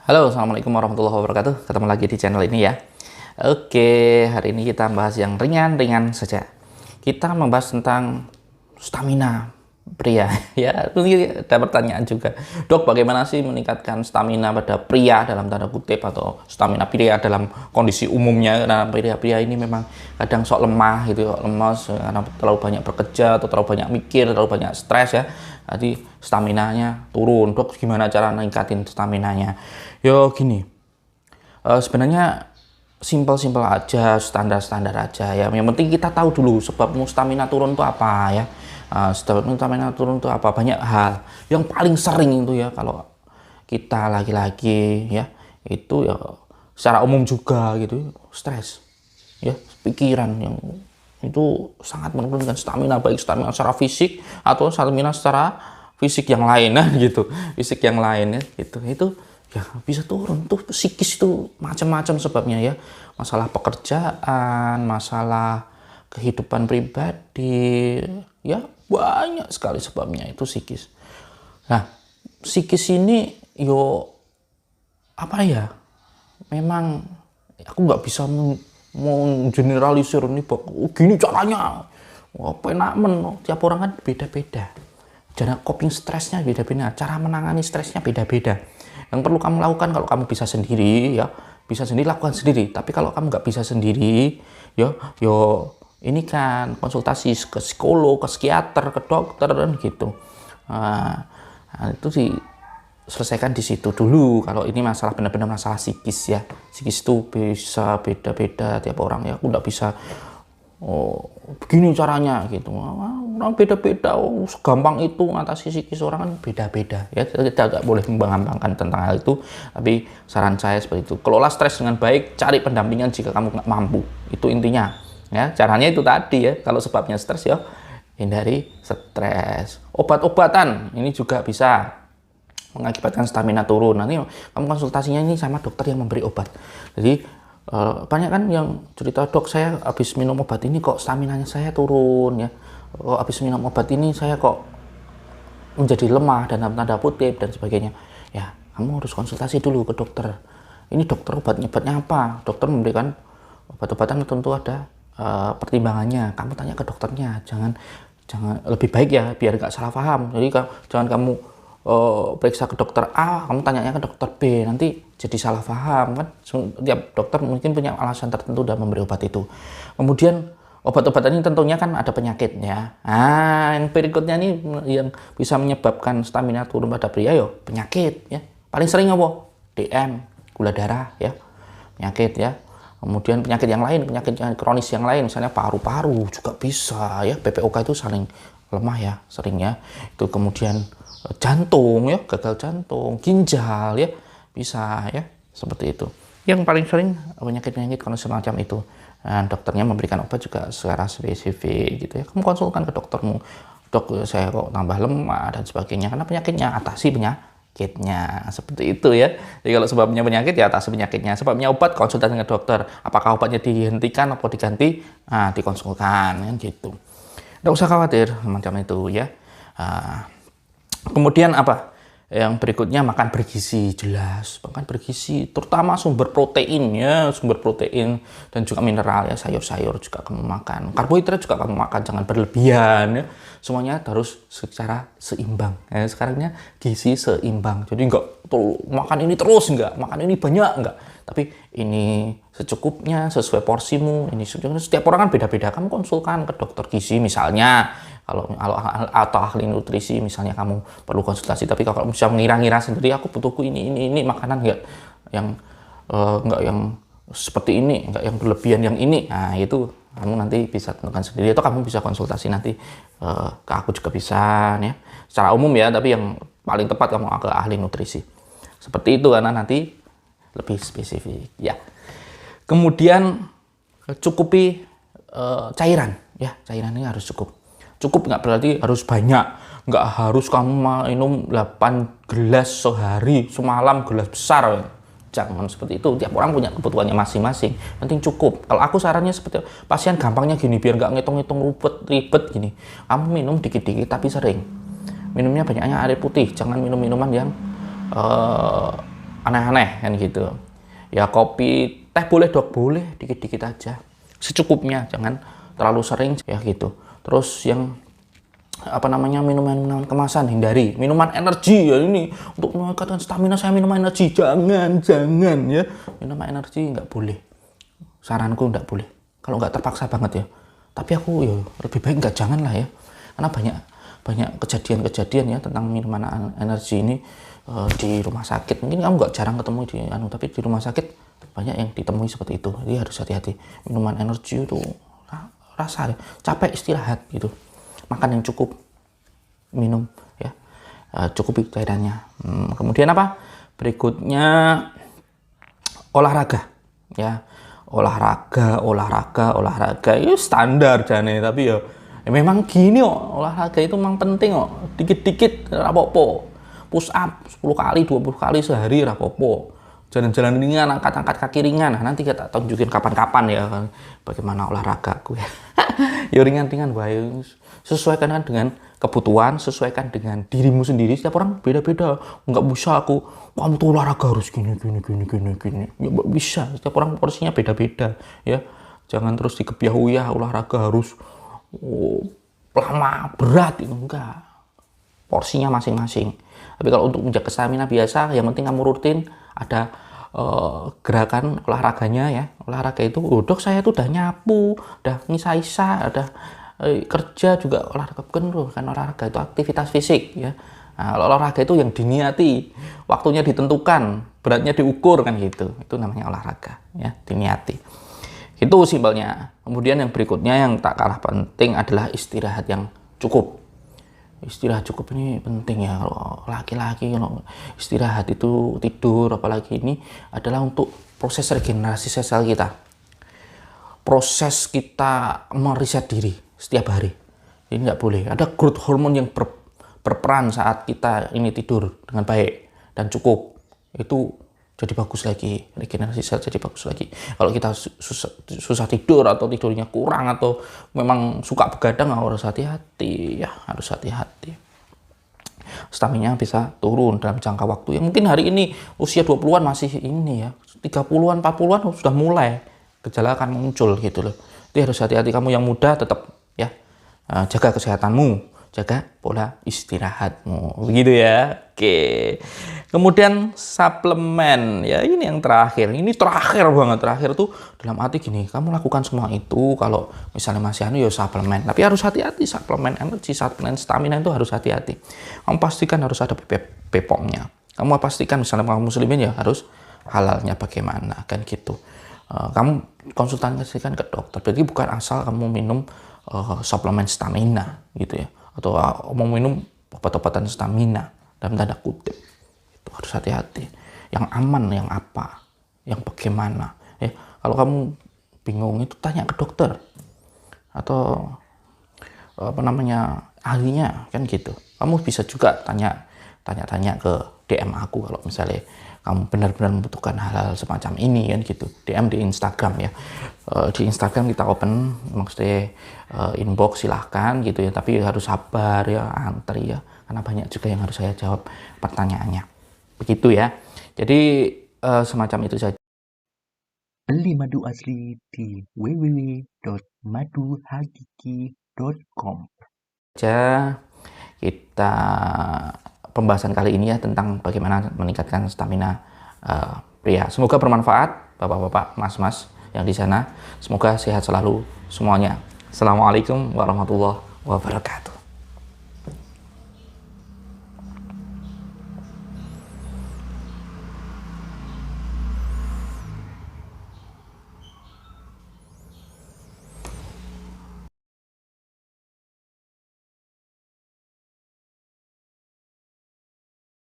Halo, Assalamualaikum warahmatullahi wabarakatuh. Ketemu lagi di channel ini ya. Oke, hari ini kita bahas yang ringan-ringan saja. Kita membahas tentang stamina pria. Ya, ini ada pertanyaan juga. Dok, bagaimana sih meningkatkan stamina pada pria dalam tanda kutip atau stamina pria dalam kondisi umumnya? Karena pria-pria ini memang kadang sok lemah gitu, lemas karena terlalu banyak bekerja atau terlalu banyak mikir, terlalu banyak stres ya. Jadi staminanya turun. Dok, gimana cara meningkatin staminanya? Yo gini, sebenarnya simpel-simpel aja, standar-standar aja ya. Yang penting kita tahu dulu sebab stamina turun itu apa ya. Sebab stamina turun itu apa, banyak hal. Yang paling sering itu ya kalau kita laki-laki ya, itu ya secara umum juga gitu, stres ya, pikiran yang itu sangat menurunkan stamina, baik stamina secara fisik atau stamina secara fisik yang lain nah gitu, fisik yang lain ya gitu. Itu ya bisa turun tuh. Psikis itu macam-macam sebabnya ya, masalah pekerjaan, masalah kehidupan pribadi ya, banyak sekali sebabnya itu psikis. Nah, psikis ini yo apa ya, memang aku nggak bisa mau generalisir nih, gini caranya. Wah, penak tiap orang kan beda-beda. Cara coping stresnya beda-beda, cara menangani stresnya beda-beda. Yang perlu kamu lakukan kalau kamu bisa sendiri ya, bisa sendiri lakukan sendiri. Tapi kalau kamu nggak bisa sendiri, yo ini kan konsultasi ke psikolog, ke psikiater, ke dokter dan gitu. Nah, itu sih selesaikan di situ dulu. Kalau ini masalah benar-benar masalah psikis ya, psikis itu bisa beda-beda tiap orang ya. Aku nggak bisa begini caranya gitu, orang beda-beda. Segampang itu ngatasi psikis orang kan beda-beda ya. Kita nggak boleh menggampangkan tentang hal itu, tapi saran saya seperti itu. Kelola stres dengan baik, cari pendampingan jika kamu nggak mampu, itu intinya ya. Caranya itu tadi ya. Kalau sebabnya stres ya hindari stres. Obat-obatan ini juga bisa mengakibatkan stamina turun. Nanti kamu konsultasinya ini sama dokter yang memberi obat. Jadi banyak kan yang cerita, dok saya habis minum obat ini kok staminanya saya turun ya, kok habis minum obat ini saya kok menjadi lemah dan tanda kutip dan sebagainya. Ya kamu harus konsultasi dulu ke dokter. Ini dokter obatnya apa? Dokter memberikan obat-obatan tentu ada pertimbangannya. Kamu tanya ke dokternya, jangan lebih baik ya biar nggak salah paham. Jadi jangan kamu periksa ke dokter A, kamu tanyanya ke dokter B, nanti jadi salah paham kan. Tiap dokter mungkin punya alasan tertentu dalam memberi obat itu. Kemudian obat-obatan ini tentunya kan ada penyakitnya. Nah, yang berikutnya nih yang bisa menyebabkan stamina turun pada pria yo penyakit ya. Paling sering apa? DM, gula darah ya, penyakit ya. Kemudian penyakit yang lain, penyakit yang kronis yang lain, misalnya paru-paru juga bisa ya. PPOK itu saling lemah ya, seringnya. Itu kemudian jantung ya, gagal jantung, ginjal ya, bisa ya, seperti itu. Yang paling sering penyakit-penyakit kalau semacam itu. Dan dokternya memberikan obat juga secara spesifik gitu ya. Kamu konsulkan ke doktermu, dok saya kok tambah lemah dan sebagainya, karena penyakitnya, atasi penyakitnya, seperti itu ya. Jadi kalau sebabnya penyakit ya atasi penyakitnya, sebabnya obat konsultasi ke dokter. Apakah obatnya dihentikan atau diganti? Nah, dikonsulkan kan gitu. Nggak usah khawatir macam itu ya. Kemudian apa? Yang berikutnya makan bergizi, jelas. Makan bergizi, terutama sumber protein ya, sumber protein dan juga mineral ya, sayur-sayur juga kamu makan. Karbohidrat juga kamu makan, jangan berlebihan ya. Semuanya harus secara seimbang. Ya, sekarangnya gizi seimbang. Jadi enggak makan ini terus, enggak, makan ini banyak, enggak. Tapi ini secukupnya, sesuai porsimu. Ini setiap orang kan beda-beda. Kamu konsulkan ke dokter gizi misalnya. Atau ahli nutrisi misalnya kamu perlu konsultasi. Tapi kalau kamu bisa mengira-ngira sendiri, aku butuhku ini makanan enggak yang seperti ini, enggak yang berlebihan yang ini. Nah, itu kamu nanti bisa tentukan sendiri, atau kamu bisa konsultasi nanti ke aku juga bisa ya. Secara umum ya, tapi yang paling tepat kamu ke ahli nutrisi. Seperti itu karena nanti lebih spesifik ya. Kemudian cukupi cairan ya, cairan ini harus cukup. Cukup nggak berarti harus banyak, nggak harus kamu minum 8 gelas sehari, semalam gelas besar. Jangan seperti itu, tiap orang punya kebutuhannya masing-masing. Penting cukup. Kalau aku sarannya seperti pasien gampangnya gini, biar nggak ngitung-ngitung ribet gini. Kamu minum dikit-dikit tapi sering. Minumnya banyaknya air putih, jangan minum minuman yang aneh-aneh kan gitu. Ya kopi, teh boleh dok, boleh dikit-dikit aja, secukupnya, jangan terlalu sering ya gitu. Terus yang apa namanya, minuman kemasan hindari, minuman energi ya, ini untuk meningkatkan stamina saya minum energi, jangan ya, minuman energi nggak boleh, saranku nggak boleh kalau nggak terpaksa banget ya. Tapi aku ya lebih baik nggak, jangan lah ya, karena banyak kejadian ya tentang minuman energi ini di rumah sakit. Mungkin kamu nggak jarang ketemu di tapi di rumah sakit banyak yang ditemui seperti itu. Jadi harus hati-hati. Minuman energi itu rasa capek, istirahat gitu, makan yang cukup, minum ya cukup cairannya. Kemudian apa berikutnya, olahraga ya, olahraga itu standar jane, tapi ya memang gini olahraga itu memang penting dikit-dikit rapopo, push up 10 kali 20 kali sehari rapopo, jalan-jalan ringan, angkat-angkat kaki ringan. Nah, nanti kita tunjukin kapan-kapan ya bagaimana olahragaku ya. Ya ringan-ringan baik, sesuaikan dengan kebutuhan, sesuaikan dengan dirimu sendiri. Setiap orang beda-beda, nggak bisa aku kamu tuh olahraga harus gini ya, bisa, setiap orang porsinya beda-beda ya. Jangan terus dikebiah-uyah olahraga harus lama berat, itu enggak, porsinya masing-masing. Tapi kalau untuk menjaga stamina biasa, yang penting kamu rutin ada gerakan olahraganya ya. Olahraga itu, dok saya tuh udah nyapu, udah ngisa-isa, udah kerja juga olahraga. Kan olahraga itu aktivitas fisik ya. Nah, olahraga itu yang diniati, waktunya ditentukan, beratnya diukur kan gitu. Itu namanya olahraga ya, diniati. Itu simpelnya. Kemudian yang berikutnya yang tak kalah penting adalah istirahat yang cukup. Istirahat cukup ini penting ya. Kalau laki-laki kalau istirahat itu tidur, apalagi ini adalah untuk proses regenerasi sel kita, proses kita meriset diri setiap hari. Ini nggak boleh ada growth hormone yang berperan saat kita ini tidur dengan baik dan cukup, itu jadi bagus lagi, regenerasi sel jadi bagus lagi. Kalau kita susah tidur atau tidurnya kurang atau memang suka begadang, harus hati-hati ya, harus hati-hati. Stamina bisa turun dalam jangka waktu. Ya mungkin hari ini usia 20-an masih ini ya, 30-an, 40-an sudah mulai gejala akan muncul gitu loh. Jadi harus hati-hati. Kamu yang muda tetap ya jaga kesehatanmu, jaga pola istirahatmu, begitu ya. Oke. Kemudian suplemen ya, ini yang terakhir. Ini terakhir banget, terakhir tuh dalam arti gini, kamu lakukan semua itu kalau misalnya masih ya suplemen. Tapi harus hati-hati, suplemen energi, suplemen stamina itu harus hati-hati. Kamu pastikan harus ada BPOM-nya. Kamu pastikan misalnya kamu muslimin ya harus halalnya bagaimana kan gitu. Kamu konsultasikan ke dokter. Berarti bukan asal kamu minum suplemen stamina gitu ya, atau mau minum obat-obatan stamina dalam tanda kutip. Itu harus hati-hati. Yang aman yang apa, yang bagaimana ya. Kalau kamu bingung itu tanya ke dokter atau apa namanya ahlinya kan gitu. Kamu bisa juga tanya ke DM aku kalau misalnya kamu benar-benar membutuhkan hal-hal semacam ini kan gitu. DM di Instagram ya. Di Instagram kita open, maksudnya inbox silahkan gitu ya. Tapi harus sabar ya, antri ya. Karena banyak juga yang harus saya jawab pertanyaannya. Begitu ya. Jadi semacam itu saja. Beli madu asli di www.maduhakiki.com. Kita pembahasan kali ini ya tentang bagaimana meningkatkan stamina pria. Semoga bermanfaat bapak-bapak, mas-mas yang di sana. Semoga sehat selalu semuanya. Assalamualaikum warahmatullahi wabarakatuh.